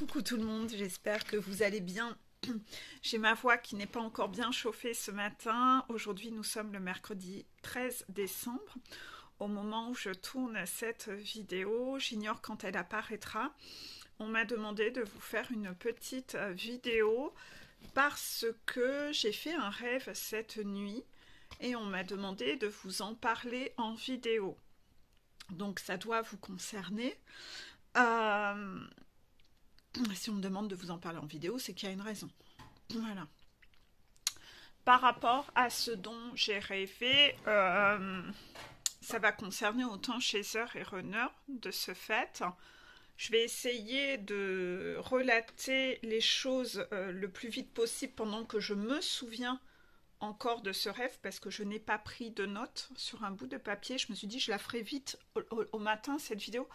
Coucou tout le monde, j'espère que vous allez bien. J'ai ma voix qui n'est pas encore bien chauffée ce matin. Aujourd'hui, nous sommes le mercredi 13 décembre. Au moment où je tourne cette vidéo, j'ignore quand elle apparaîtra. On m'a demandé de vous faire une petite vidéo parce que j'ai fait un rêve cette nuit et on m'a demandé de vous en parler en vidéo. Donc ça doit vous concerner. Si on me demande de vous en parler en vidéo, c'est qu'il y a une raison. Voilà. Par rapport à ce dont j'ai rêvé, ça va concerner autant Chaser et Runner de ce fait. Je vais essayer de relater les choses le plus vite possible pendant que je me souviens encore de ce rêve parce que je n'ai pas pris de notes sur un bout de papier. Je me suis dit je la ferai vite au matin cette vidéo,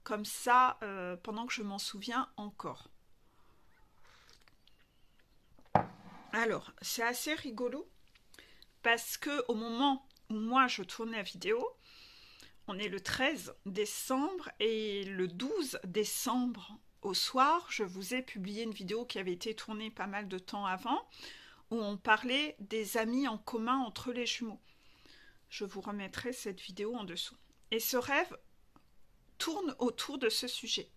comme ça pendant que je m'en souviens encore. Alors, c'est assez rigolo parce que au moment où moi je tournais la vidéo, on est le 13 décembre et le 12 décembre au soir, je vous ai publié une vidéo qui avait été tournée pas mal de temps avant où on parlait des amis en commun entre les jumeaux. Je vous remettrai cette vidéo en dessous. Et ce rêve tourne autour de ce sujet.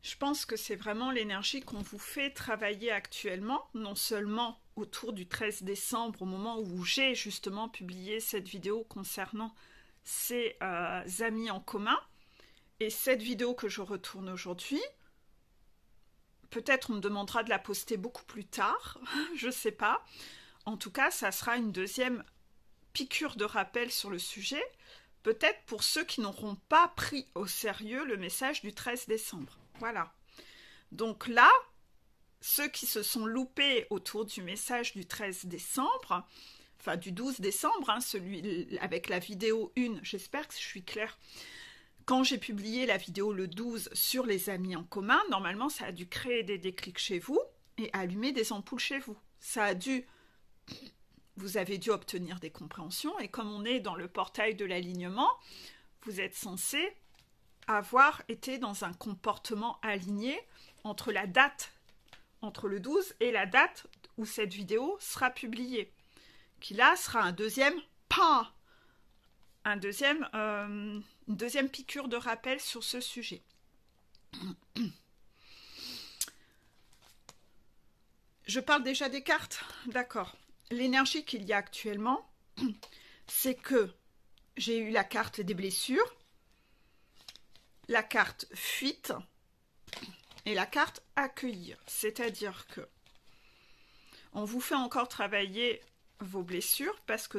Je pense que c'est vraiment l'énergie qu'on vous fait travailler actuellement, non seulement autour du 13 décembre, au moment où j'ai justement publié cette vidéo concernant ces amis en commun, et cette vidéo que je retourne aujourd'hui, peut-être on me demandera de la poster beaucoup plus tard, je ne sais pas. En tout cas, ça sera une deuxième piqûre de rappel sur le sujet, peut-être pour ceux qui n'auront pas pris au sérieux le message du 13 décembre. Voilà. Donc là, ceux qui se sont loupés autour du message du 13 décembre, enfin du 12 décembre, hein, celui avec la vidéo 1, j'espère que je suis claire. Quand j'ai publié la vidéo le 12 sur les amis en commun, normalement ça a dû créer des déclics chez vous et allumer des ampoules chez vous. Vous avez dû obtenir des compréhensions et comme on est dans le portail de l'alignement, vous êtes censé avoir été dans un comportement aligné entre la date, entre le 12 et la date où cette vidéo sera publiée, qui là sera un deuxième pas, une deuxième piqûre de rappel sur ce sujet. Je parle déjà des cartes, d'accord. L'énergie qu'il y a actuellement, c'est que j'ai eu la carte des blessures, la carte fuite et la carte accueillir. C'est-à-dire que on vous fait encore travailler vos blessures parce que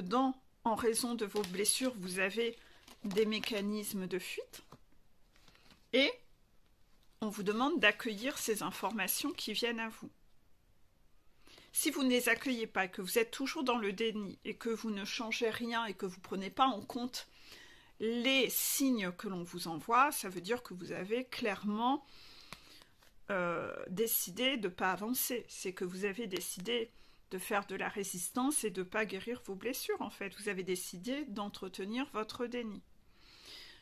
en raison de vos blessures, vous avez des mécanismes de fuite et on vous demande d'accueillir ces informations qui viennent à vous. Si vous ne les accueillez pas, que vous êtes toujours dans le déni et que vous ne changez rien et que vous ne prenez pas en compte les signes que l'on vous envoie, ça veut dire que vous avez clairement décidé de ne pas avancer. C'est que vous avez décidé de faire de la résistance et de ne pas guérir vos blessures, en fait. Vous avez décidé d'entretenir votre déni.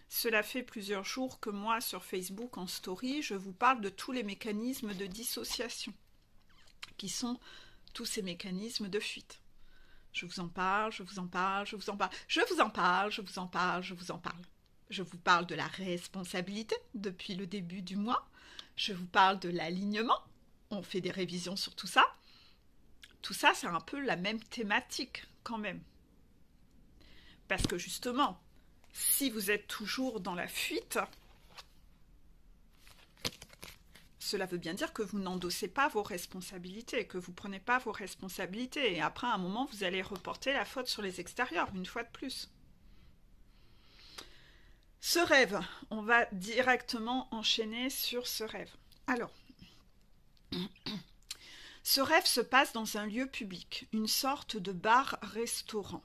Cela fait plusieurs jours que moi, sur Facebook, en story, je vous parle de tous les mécanismes de dissociation, qui sont tous ces mécanismes de fuite. Je vous en parle, je vous en parle, je vous en parle, je vous en parle, je vous en parle, je vous en parle. Je vous parle de la responsabilité depuis le début du mois. Je vous parle de l'alignement. On fait des révisions sur tout ça. Tout ça, c'est un peu la même thématique quand même. Parce que justement, si vous êtes toujours dans la fuite, cela veut bien dire que vous n'endossez pas vos responsabilités, que vous ne prenez pas vos responsabilités. Et après, à un moment, vous allez reporter la faute sur les extérieurs, une fois de plus. Ce rêve, on va directement enchaîner sur ce rêve. Alors, ce rêve se passe dans un lieu public, une sorte de bar-restaurant.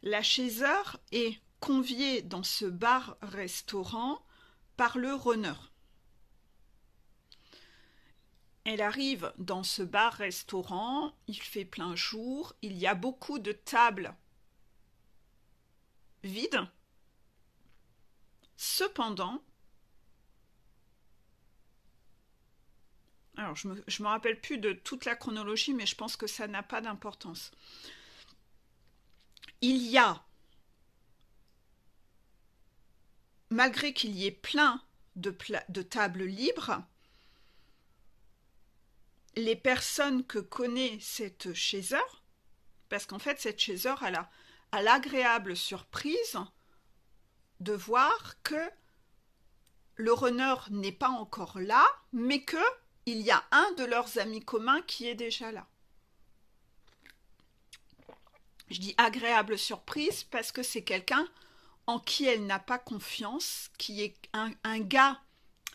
La Chaser est conviée dans ce bar-restaurant par le runner. Elle arrive dans ce bar-restaurant, il fait plein jour, il y a beaucoup de tables vides. Cependant, Alors, je me rappelle plus de toute la chronologie, mais je pense que ça n'a pas d'importance. Il y a, malgré qu'il y ait plein de tables libres, les personnes que connaît cette chaiseur, parce qu'en fait, cette chaiseur, elle a l'agréable surprise de voir que le runner n'est pas encore là, mais qu'il y a un de leurs amis communs qui est déjà là. Je dis agréable surprise parce que c'est quelqu'un en qui elle n'a pas confiance, qui est un gars,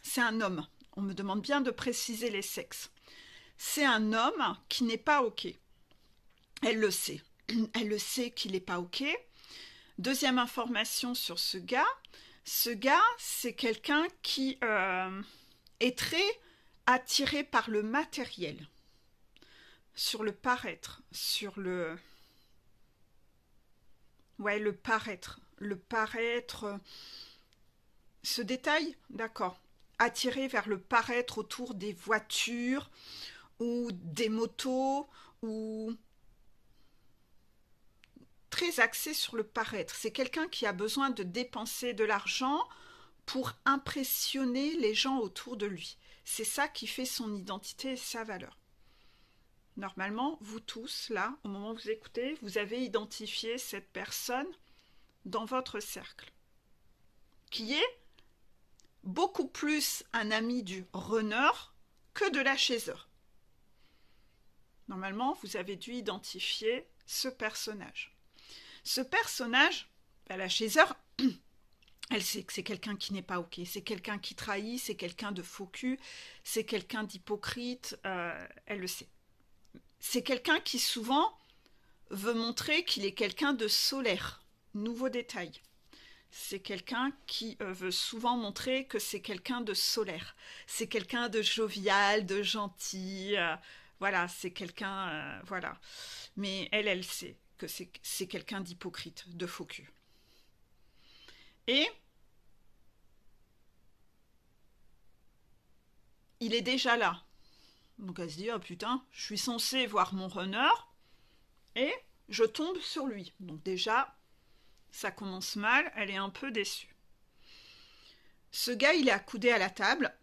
c'est un homme. On me demande bien de préciser les sexes. C'est un homme qui n'est pas OK. Elle le sait. Elle le sait qu'il n'est pas OK. Deuxième information sur ce gars, c'est quelqu'un qui est très attiré par le matériel, sur le paraître, sur le... Ouais, le paraître. Le paraître... Ce détail, d'accord. Attiré vers le paraître autour des voitures ou des motos ou... Très axé sur le paraître. C'est quelqu'un qui a besoin de dépenser de l'argent pour impressionner les gens autour de lui. C'est ça qui fait son identité et sa valeur. Normalement, vous tous, là, au moment où vous écoutez, vous avez identifié cette personne dans votre cercle, qui est beaucoup plus un ami du runner que de la chaiseur. Normalement, vous avez dû identifier ce personnage. Ce personnage, la chaiseur, elle sait que c'est quelqu'un qui n'est pas OK, c'est quelqu'un qui trahit, c'est quelqu'un de faux cul, c'est quelqu'un d'hypocrite, elle le sait. C'est quelqu'un qui souvent veut montrer qu'il est quelqu'un de solaire. Nouveau détail. C'est quelqu'un qui veut souvent montrer que c'est quelqu'un de solaire. C'est quelqu'un de jovial, de gentil. Voilà, c'est quelqu'un... voilà. Mais elle sait que c'est quelqu'un d'hypocrite, de faux cul. Et il est déjà là. Donc elle se dit, oh putain, je suis censée voir mon runner et je tombe sur lui. Donc déjà, ça commence mal, elle est un peu déçue. Ce gars, il est accoudé à la table.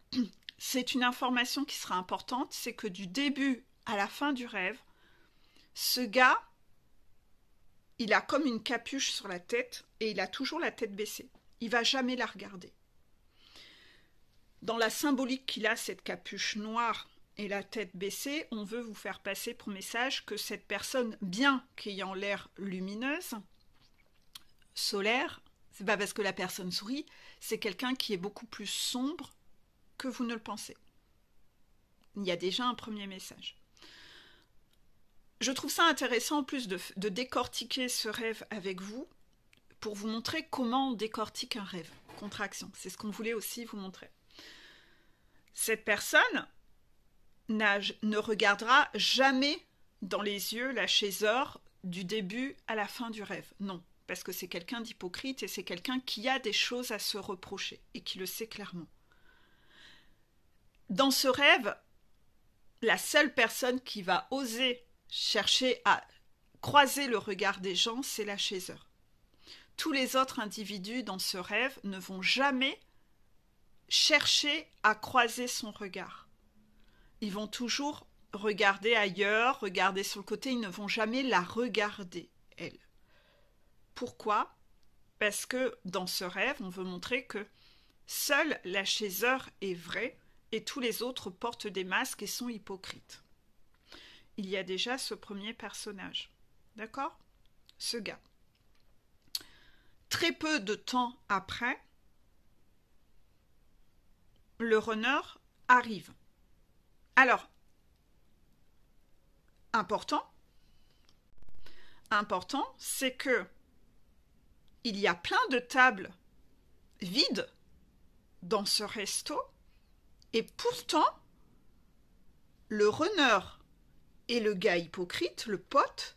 C'est une information qui sera importante, c'est que du début à la fin du rêve, ce gars, il a comme une capuche sur la tête et il a toujours la tête baissée. Il va jamais la regarder. Dans la symbolique qu'il a, cette capuche noire et la tête baissée, on veut vous faire passer pour message que cette personne, bien qu'ayant l'air lumineuse, solaire, c'est pas parce que la personne sourit, c'est quelqu'un qui est beaucoup plus sombre que vous ne le pensez. Il y a déjà un premier message. Je trouve ça intéressant en plus de décortiquer ce rêve avec vous pour vous montrer comment on décortique un rêve. Contraction, c'est ce qu'on voulait aussi vous montrer. Cette personne ne regardera jamais dans les yeux la chaiseur du début à la fin du rêve. Non, parce que c'est quelqu'un d'hypocrite et c'est quelqu'un qui a des choses à se reprocher et qui le sait clairement. Dans ce rêve, la seule personne qui va oser chercher à croiser le regard des gens, c'est la chaiseur. Tous les autres individus dans ce rêve ne vont jamais chercher à croiser son regard. Ils vont toujours regarder ailleurs, regarder sur le côté, ils ne vont jamais la regarder, elle. Pourquoi ? Parce que dans ce rêve, on veut montrer que seule la chaiseur est vraie et tous les autres portent des masques et sont hypocrites. Il y a déjà ce premier personnage. D'accord ? Ce gars. Très peu de temps après, le runner arrive. Alors, important, c'est que il y a plein de tables vides dans ce resto et pourtant, le runner et le gars hypocrite, le pote,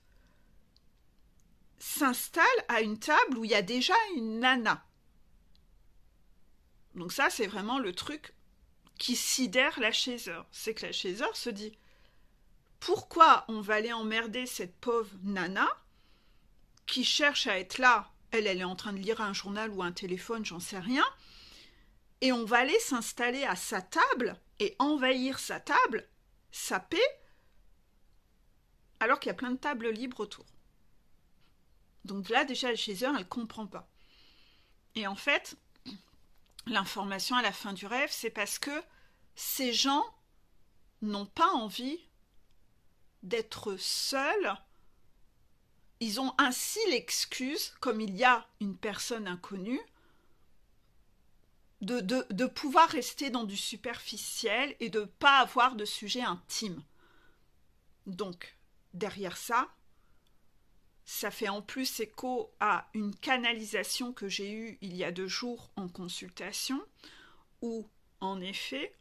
s'installent à une table où il y a déjà une nana. Donc ça, c'est vraiment le truc qui sidère la chaser. C'est que la chaser se dit « Pourquoi on va aller emmerder cette pauvre nana qui cherche à être là ?» Elle est en train de lire un journal ou un téléphone, j'en sais rien. Et on va aller s'installer à sa table et envahir sa table, saper, alors qu'il y a plein de tables libres autour. Donc là, déjà, le chaser, elle ne comprend pas. Et en fait, l'information à la fin du rêve, c'est parce que ces gens n'ont pas envie d'être seuls. Ils ont ainsi l'excuse, comme il y a une personne inconnue, de pouvoir rester dans du superficiel et de ne pas avoir de sujet intime. Donc, derrière ça, ça fait en plus écho à une canalisation que j'ai eue il y a 2 jours en consultation, où, en effet,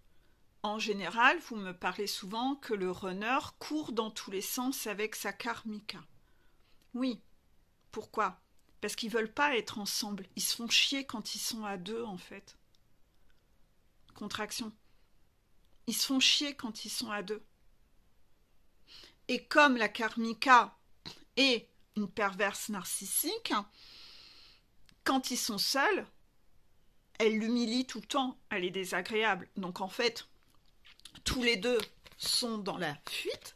en général, vous me parlez souvent que le runner court dans tous les sens avec sa karmika. Oui. Pourquoi? Parce qu'ils ne veulent pas être ensemble. Ils se font chier quand ils sont à 2, en fait. Contraction. Ils se font chier quand ils sont à 2. Et comme la karmika est une perverse narcissique, quand ils sont seuls, elle l'humilie tout le temps, elle est désagréable. Donc en fait, tous les deux sont dans la fuite,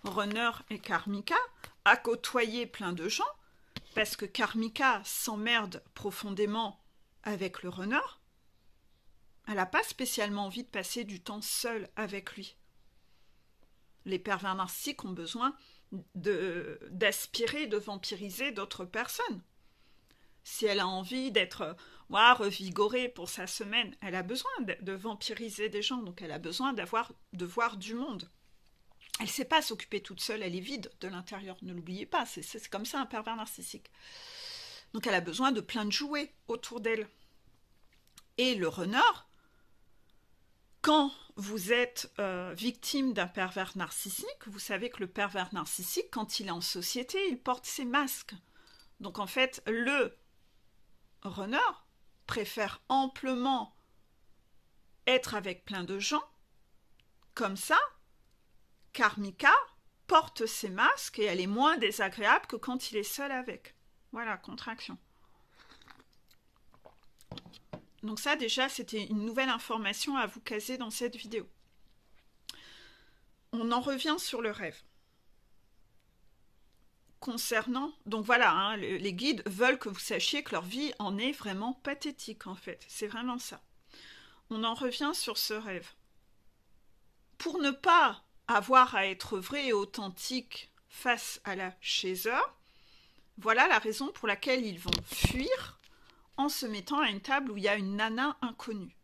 runner et karmika, à côtoyer plein de gens, parce que karmika s'emmerde profondément avec le runner. Elle n'a pas spécialement envie de passer du temps seule avec lui. Les pervers narcissiques ont besoin d'aspirer, de vampiriser d'autres personnes. Si elle a envie d'être revigorée pour sa semaine, elle a besoin de vampiriser des gens, donc elle a besoin de voir du monde. Elle ne sait pas s'occuper toute seule, elle est vide de l'intérieur, ne l'oubliez pas, c'est comme ça un pervers narcissique. Donc elle a besoin de plein de jouets autour d'elle. Et le runner, quand vous êtes victime d'un pervers narcissique, vous savez que le pervers narcissique, quand il est en société, il porte ses masques. Donc en fait, le runner préfère amplement être avec plein de gens, comme ça, karmika porte ses masques et elle est moins désagréable que quand il est seul avec. Voilà, contraction. Donc ça, déjà, c'était une nouvelle information à vous caser dans cette vidéo. On en revient sur le rêve. Concernant... Donc voilà, hein, les guides veulent que vous sachiez que leur vie en est vraiment pathétique, en fait. C'est vraiment ça. On en revient sur ce rêve. Pour ne pas avoir à être vrai et authentique face à la chaser, voilà la raison pour laquelle ils vont fuir en se mettant à une table où il y a une nana inconnue.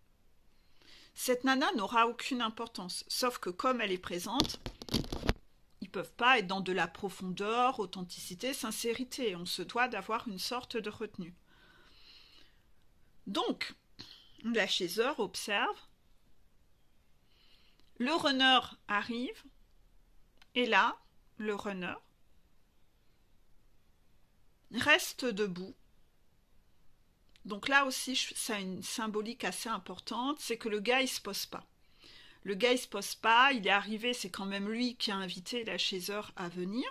Cette nana n'aura aucune importance, sauf que comme elle est présente, ils ne peuvent pas être dans de la profondeur, authenticité, sincérité. On se doit d'avoir une sorte de retenue. Donc, la chaser observe, le runner arrive, et là, le runner reste debout. Donc là aussi, ça a une symbolique assez importante, c'est que le gars, il ne se pose pas. Le gars, il ne se pose pas, il est arrivé, c'est quand même lui qui a invité la chaser à venir.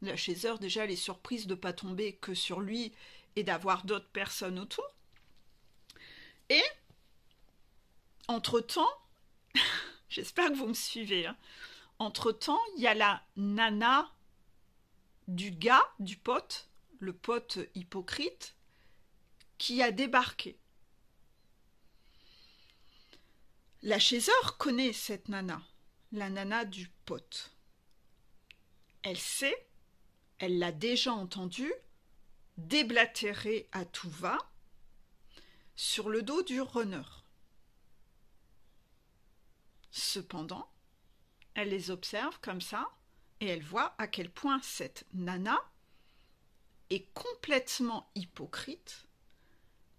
La chaser, déjà, elle est surprise de ne pas tomber que sur lui et d'avoir d'autres personnes autour. Et, entre-temps, j'espère que vous me suivez, hein, entre-temps, il y a la nana du gars, du pote, le pote hypocrite, qui a débarqué. La chaser connaît cette nana, la nana du pote. Elle sait, elle l'a déjà entendue, déblatérer à tout va, sur le dos du runner. Cependant, elle les observe comme ça, et elle voit à quel point cette nana est complètement hypocrite,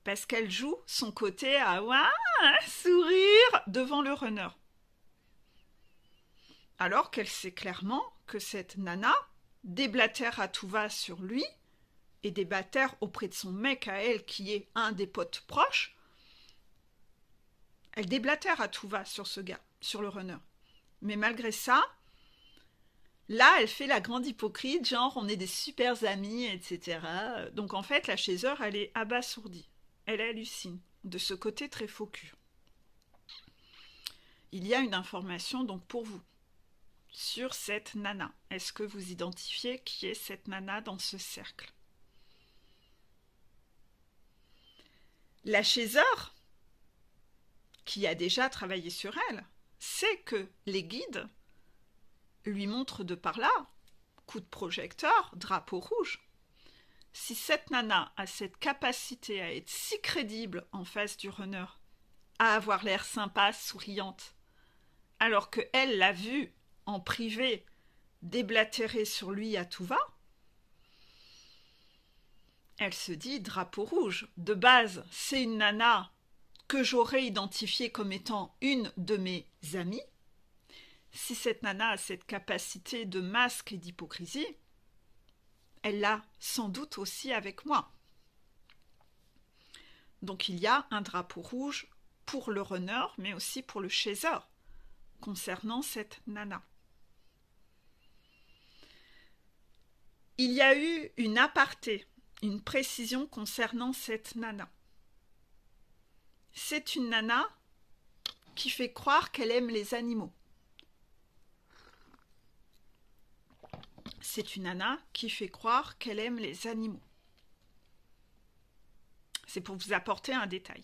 parce qu'elle joue son côté à sourire devant le runner. Alors qu'elle sait clairement que cette nana déblatère à tout va sur lui et déblatère auprès de son mec à elle qui est un des potes proches, Elle déblatère à tout va sur ce gars, sur le runner. Mais malgré ça, là, elle fait la grande hypocrite, genre on est des super amis, etc. Donc en fait, la chaser, elle est abasourdie. Elle hallucine de ce côté très faux cul. Il y a une information donc pour vous sur cette nana. Est-ce que vous identifiez qui est cette nana dans ce cercle? La chaser, qui a déjà travaillé sur elle, sait que les guides lui montrent de par là, coup de projecteur, drapeau rouge. Si cette nana a cette capacité à être si crédible en face du runner, à avoir l'air sympa, souriante, alors qu'elle l'a vu en privé déblatérer sur lui à tout va, elle se dit drapeau rouge. De base, c'est une nana que j'aurais identifiée comme étant une de mes amies. Si cette nana a cette capacité de masque et d'hypocrisie, elle l'a sans doute aussi avec moi. Donc il y a un drapeau rouge pour le runner, mais aussi pour le chaser, concernant cette nana. Il y a eu une aparté, une précision concernant cette nana. C'est une nana qui fait croire qu'elle aime les animaux. C'est une nana qui fait croire qu'elle aime les animaux. C'est pour vous apporter un détail.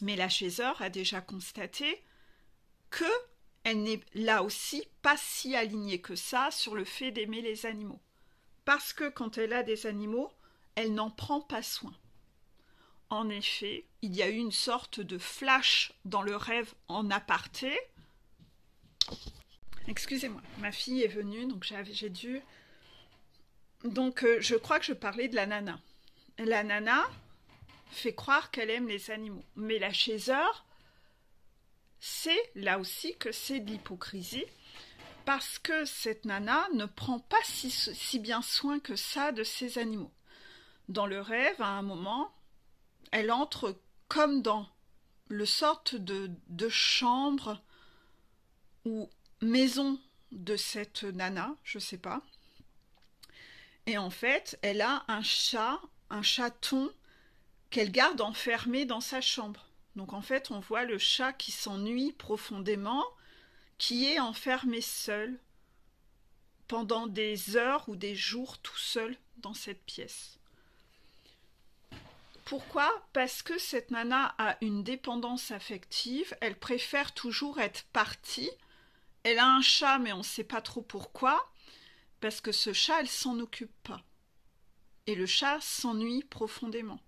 Mais la chaser a déjà constaté qu'elle n'est là aussi pas si alignée que ça sur le fait d'aimer les animaux. Parce que quand elle a des animaux, elle n'en prend pas soin. En effet, il y a eu une sorte de flash dans le rêve en aparté. Excusez-moi, ma fille est venue, donc j'ai dû... Donc je crois que je parlais de la nana. La nana fait croire qu'elle aime les animaux. Mais la chaser sait là aussi que c'est de l'hypocrisie, parce que cette nana ne prend pas si bien soin que ça de ses animaux. Dans le rêve, à un moment, elle entre comme dans le sorte de chambre ou maison de cette nana, je sais pas. Et en fait, elle a un chat, un chaton qu'elle garde enfermé dans sa chambre. Donc en fait, on voit le chat qui s'ennuie profondément, qui est enfermé seul pendant des heures ou des jours tout seul dans cette pièce. Pourquoi? Parce que cette nana a une dépendance affective, elle préfère toujours être partie. Elle a un chat, mais on ne sait pas trop pourquoi, parce que ce chat, elle s'en occupe pas. Et le chat s'ennuie profondément.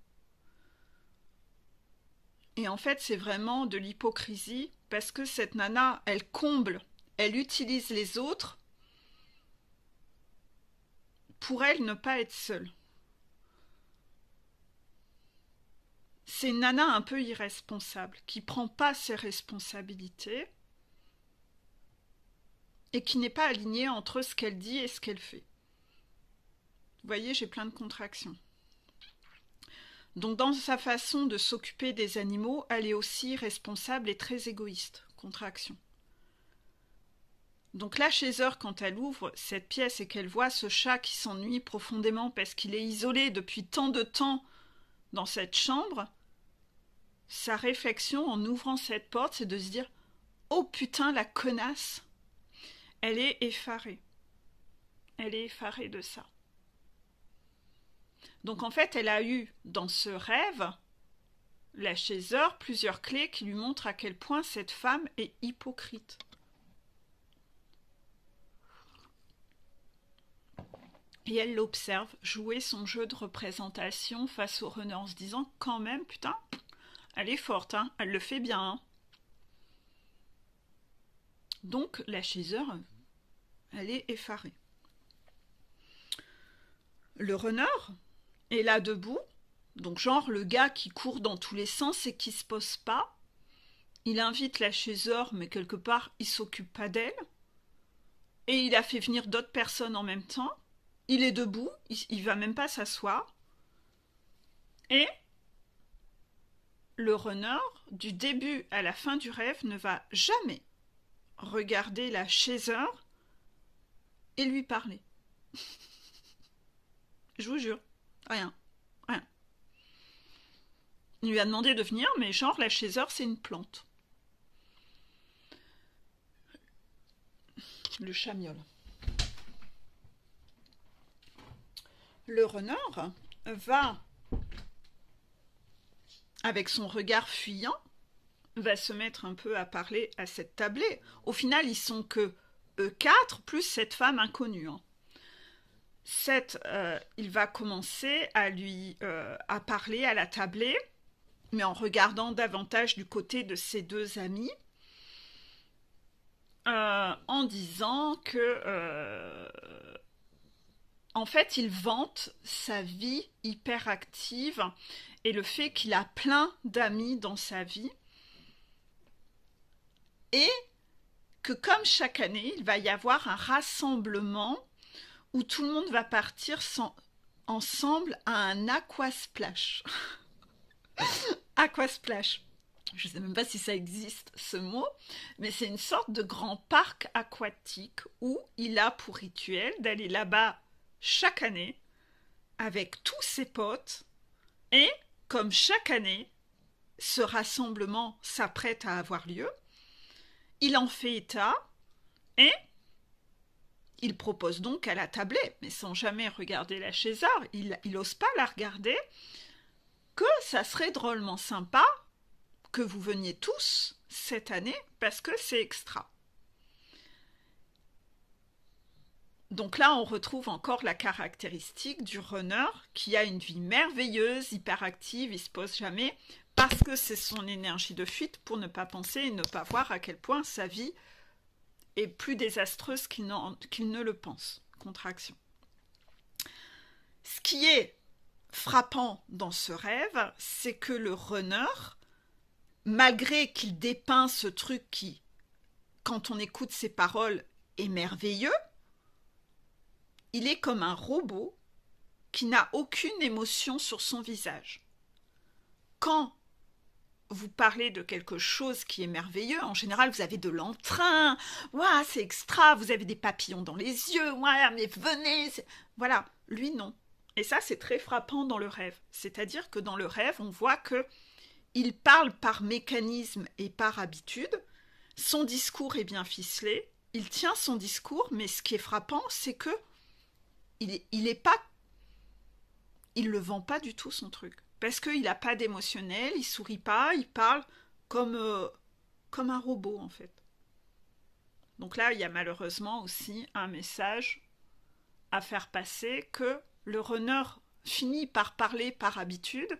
Et en fait, c'est vraiment de l'hypocrisie, parce que cette nana, elle comble, elle utilise les autres pour elle ne pas être seule. C'est une nana un peu irresponsable, qui ne prend pas ses responsabilités et qui n'est pas alignée entre ce qu'elle dit et ce qu'elle fait. Vous voyez, j'ai plein de contractions. Donc dans sa façon de s'occuper des animaux, elle est aussi responsable et très égoïste. Contraction. Donc la chaser, quand elle ouvre cette pièce et qu'elle voit ce chat qui s'ennuie profondément parce qu'il est isolé depuis tant de temps dans cette chambre, sa réflexion en ouvrant cette porte, c'est de se dire « Oh putain, la connasse !» Elle est effarée. Elle est effarée de ça. Donc en fait, elle a eu dans ce rêve, la chaser, plusieurs clés qui lui montrent à quel point cette femme est hypocrite. Et elle l'observe jouer son jeu de représentation face au runner en se disant quand même, putain, elle est forte, hein, elle le fait bien. Hein. Donc la chaser, elle est effarée. Le runner est là debout, donc genre le gars qui court dans tous les sens et qui se pose pas. Il invite la chaser, mais quelque part il s'occupe pas d'elle. Et il a fait venir d'autres personnes en même temps. Il est debout, il va même pas s'asseoir. Et le runner du début à la fin du rêve, ne va jamais regarder la chaiseur et lui parler. Je vous jure, rien. Il lui a demandé de venir, mais genre la chaiseur c'est une plante. Le chat miaule. Le renard va, avec son regard fuyant, va se mettre un peu à parler à cette tablée. Au final, ils sont que eux 4 plus cette femme inconnue. Il va commencer à parler à la tablée, mais en regardant davantage du côté de ses 2 amis, en disant que en fait, il vante sa vie hyper active et le fait qu'il a plein d'amis dans sa vie et que comme chaque année, il va y avoir un rassemblement où tout le monde va partir ensemble à un aquasplash. Aquasplash. Je ne sais même pas si ça existe ce mot, mais c'est une sorte de grand parc aquatique où il a pour rituel d'aller là-bas chaque année avec tous ses potes et comme chaque année ce rassemblement s'apprête à avoir lieu, il en fait état et il propose donc à la tablée, mais sans jamais regarder la chaiseur, il n'ose pas la regarder, que ça serait drôlement sympa que vous veniez tous cette année parce que c'est extra. Donc là, on retrouve encore la caractéristique du runner qui a une vie merveilleuse, hyperactive, il ne se pose jamais, parce que c'est son énergie de fuite pour ne pas penser et ne pas voir à quel point sa vie est plus désastreuse qu'il ne le pense. Contraction. Ce qui est frappant dans ce rêve, c'est que le runner, malgré qu'il dépeint ce truc qui, quand on écoute ses paroles, est merveilleux, il est comme un robot qui n'a aucune émotion sur son visage. Quand vous parlez de quelque chose qui est merveilleux, en général, vous avez de l'entrain, ouah, c'est extra, vous avez des papillons dans les yeux, ouah, mais venez, voilà, lui non. Et ça, c'est très frappant dans le rêve. C'est-à-dire que dans le rêve, on voit que il parle par mécanisme et par habitude, son discours est bien ficelé, il tient son discours, mais ce qui est frappant, c'est que il le vend pas du tout son truc. Parce qu'il n'a pas d'émotionnel, il sourit pas, il parle comme un robot en fait. Donc là, il y a malheureusement aussi un message à faire passer que le runner finit par parler par habitude.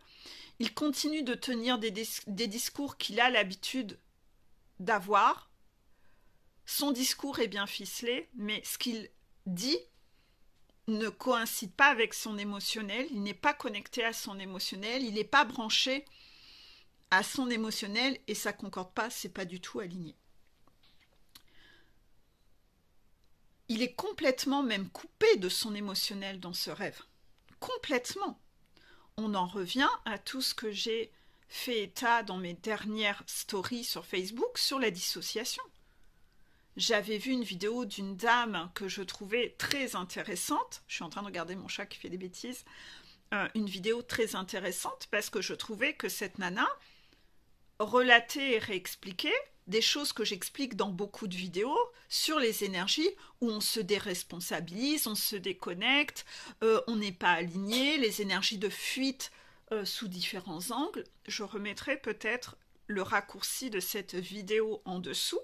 Il continue de tenir des discours qu'il a l'habitude d'avoir. Son discours est bien ficelé, mais ce qu'il dit ne coïncide pas avec son émotionnel, il n'est pas connecté à son émotionnel, il n'est pas branché à son émotionnel et ça ne concorde pas, c'est pas du tout aligné. Il est complètement même coupé de son émotionnel dans ce rêve. Complètement. On en revient à tout ce que j'ai fait état dans mes dernières stories sur Facebook sur la dissociation. J'avais vu une vidéo d'une dame que je trouvais très intéressante. Je suis en train de regarder mon chat qui fait des bêtises. Une vidéo très intéressante parce que je trouvais que cette nana relatait et réexpliquait des choses que j'explique dans beaucoup de vidéos sur les énergies où on se déresponsabilise, on se déconnecte, on n'est pas aligné, les énergies de fuite sous différents angles. Je remettrai peut-être le raccourci de cette vidéo en dessous.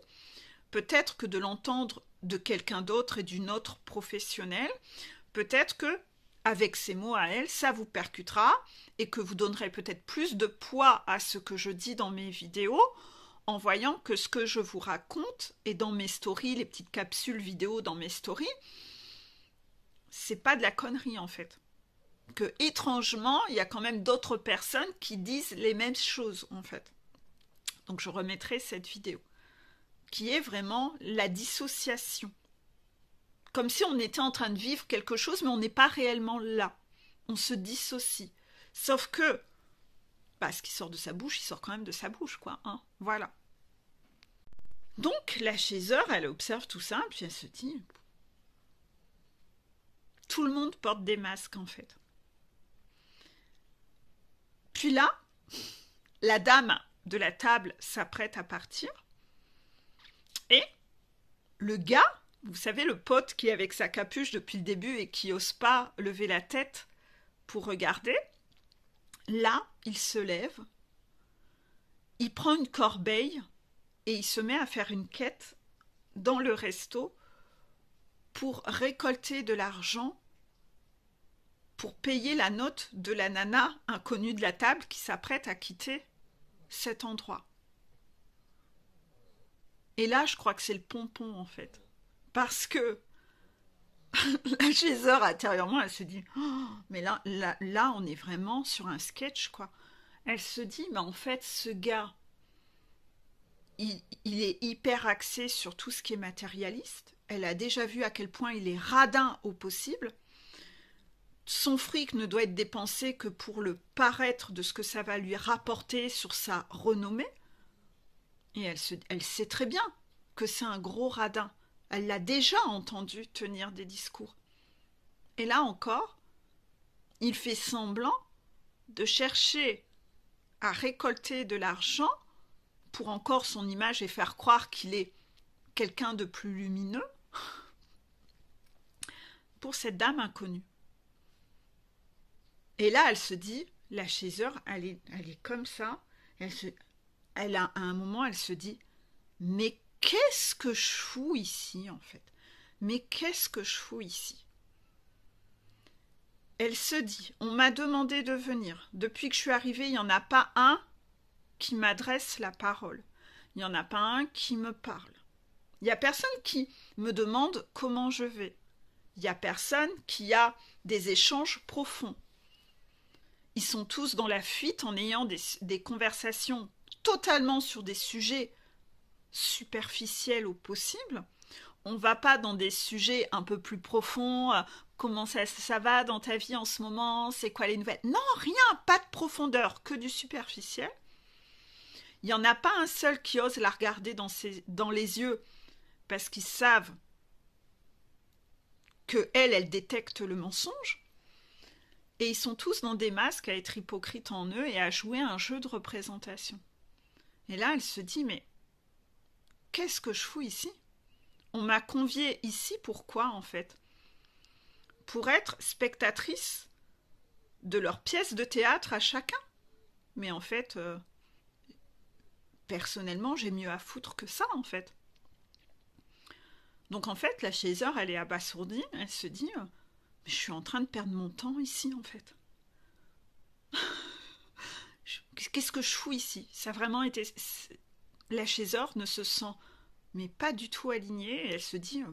Peut-être que de l'entendre de quelqu'un d'autre et d'une autre professionnelle, peut-être que, avec ces mots à elle, ça vous percutera et que vous donnerez peut-être plus de poids à ce que je dis dans mes vidéos en voyant que ce que je vous raconte et dans mes stories, les petites capsules vidéo dans mes stories, c'est pas de la connerie en fait. Que étrangement, il y a quand même d'autres personnes qui disent les mêmes choses en fait. Donc je remettrai cette vidéo qui est vraiment la dissociation. Comme si on était en train de vivre quelque chose, mais on n'est pas réellement là. On se dissocie. Sauf que Bah, ce qui sort de sa bouche, il sort quand même de sa bouche, quoi. Hein, voilà. Donc, la chaiseur, elle observe tout ça, puis elle se dit... Tout le monde porte des masques, en fait. Puis là, la dame de la table s'apprête à partir. Et le gars, vous savez, le pote qui est avec sa capuche depuis le début et qui n'ose pas lever la tête pour regarder, là, il se lève, il prend une corbeille et il se met à faire une quête dans le resto pour récolter de l'argent pour payer la note de la nana inconnue de la table qui s'apprête à quitter cet endroit. Et là, je crois que c'est le pompon, en fait. Parce que la chaiseur, intérieurement, elle se dit oh, mais là, on est vraiment sur un sketch, quoi. Elle se dit, mais en fait, ce gars, il est hyper axé sur tout ce qui est matérialiste. Elle a déjà vu à quel point il est radin au possible. Son fric ne doit être dépensé que pour le paraître de ce que ça va lui rapporter sur sa renommée. Et elle sait très bien que c'est un gros radin. Elle l'a déjà entendu tenir des discours. Et là encore, il fait semblant de chercher à récolter de l'argent pour encore son image et faire croire qu'il est quelqu'un de plus lumineux pour cette dame inconnue. Et là, elle se dit, la chaiseur, elle est comme ça. À un moment, elle se dit, mais qu'est-ce que je fous ici, en fait? Mais qu'est-ce que je fous ici? Elle se dit, on m'a demandé de venir. Depuis que je suis arrivée, il n'y en a pas un qui m'adresse la parole. Il n'y en a pas un qui me parle. Il n'y a personne qui me demande comment je vais. Il n'y a personne qui a des échanges profonds. Ils sont tous dans la fuite en ayant des conversations totalement sur des sujets superficiels au possible. On ne va pas dans des sujets un peu plus profonds. Comment ça va dans ta vie en ce moment? C'est quoi les nouvelles? Non, rien, pas de profondeur, que du superficiel. Il n'y en a pas un seul qui ose la regarder dans les yeux parce qu'ils savent qu'elle détecte le mensonge. Et ils sont tous dans des masques à être hypocrites en eux et à jouer un jeu de représentation. Et là, elle se dit, mais qu'est-ce que je fous ici? On m'a conviée ici, pourquoi en fait? Pour être spectatrice de leur pièce de théâtre à chacun. Mais en fait, personnellement, j'ai mieux à foutre que ça en fait. Donc en fait, la chaiseur, elle est abasourdie, elle se dit... Mais je suis en train de perdre mon temps ici, en fait. Qu'est-ce que je fous ici? Ça a vraiment été... La chaiseur ne se sent mais pas du tout alignée. Et elle se dit,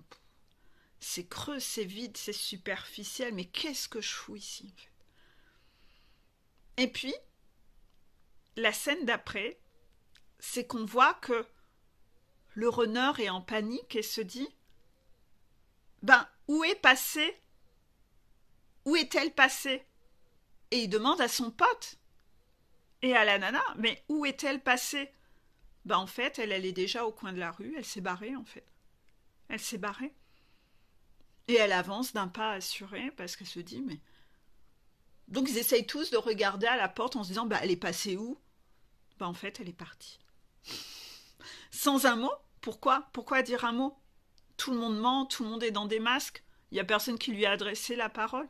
c'est creux, c'est vide, c'est superficiel, mais qu'est-ce que je fous ici, en fait? Et puis, la scène d'après, c'est qu'on voit que le runner est en panique et se dit, où est-elle passée? Et il demande à son pote et à la nana, mais où est-elle passée? En fait, elle est déjà au coin de la rue, elle s'est barrée en fait. Elle s'est barrée. Et elle avance d'un pas assuré parce qu'elle se dit, mais... Donc ils essayent tous de regarder à la porte en se disant, elle est passée où? En fait, elle est partie. Sans un mot? Pourquoi? Pourquoi dire un mot? Tout le monde ment, tout le monde est dans des masques. Il n'y a personne qui lui a adressé la parole.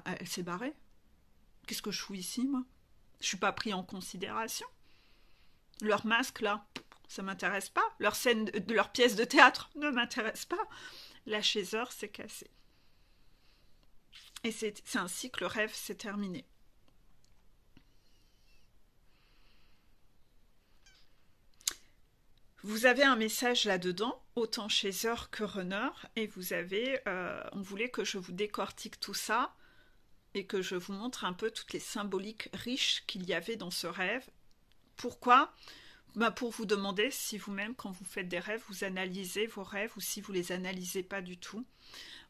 Elle s'est barrée. Qu'est-ce que je fous ici, moi? Je suis pas pris en considération. Leur masque, là, ça m'intéresse pas. Leur scène de leur pièce de théâtre ne m'intéresse pas. La chaiseur s'est cassée. Et c'est ainsi que le rêve s'est terminé. Vous avez un message là-dedans, autant chaiseur que runner, et vous avez, on voulait que je vous décortique tout ça, et que je vous montre un peu toutes les symboliques riches qu'il y avait dans ce rêve. Pourquoi? Pour vous demander si vous-même, quand vous faites des rêves, vous analysez vos rêves ou si vous les analysez pas du tout.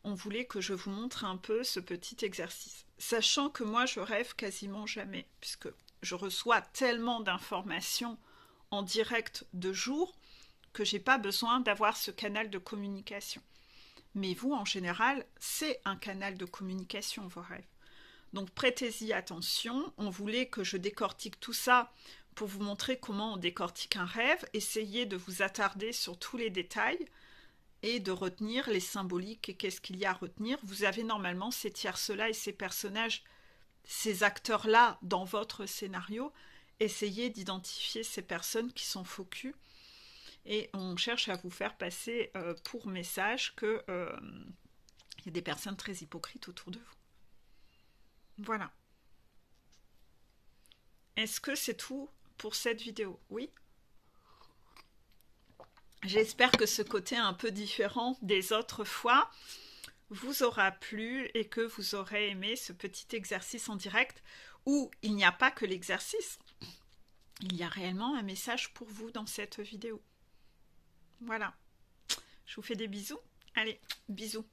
On voulait que je vous montre un peu ce petit exercice. Sachant que moi, je rêve quasiment jamais, puisque je reçois tellement d'informations en direct de jour que j'ai pas besoin d'avoir ce canal de communication. Mais vous, en général, c'est un canal de communication, vos rêves. Donc prêtez-y attention. On voulait que je décortique tout ça pour vous montrer comment on décortique un rêve. Essayez de vous attarder sur tous les détails et de retenir les symboliques et qu'est-ce qu'il y a à retenir. Vous avez normalement ces tierces-là et ces personnages, ces acteurs-là dans votre scénario. Essayez d'identifier ces personnes qui sont faux culs et on cherche à vous faire passer pour message qu'il y a des personnes très hypocrites autour de vous. Voilà. Est-ce que c'est tout pour cette vidéo? Oui. J'espère que ce côté un peu différent des autres fois vous aura plu et que vous aurez aimé ce petit exercice en direct où il n'y a pas que l'exercice. Il y a réellement un message pour vous dans cette vidéo. Voilà. Je vous fais des bisous. Allez, bisous.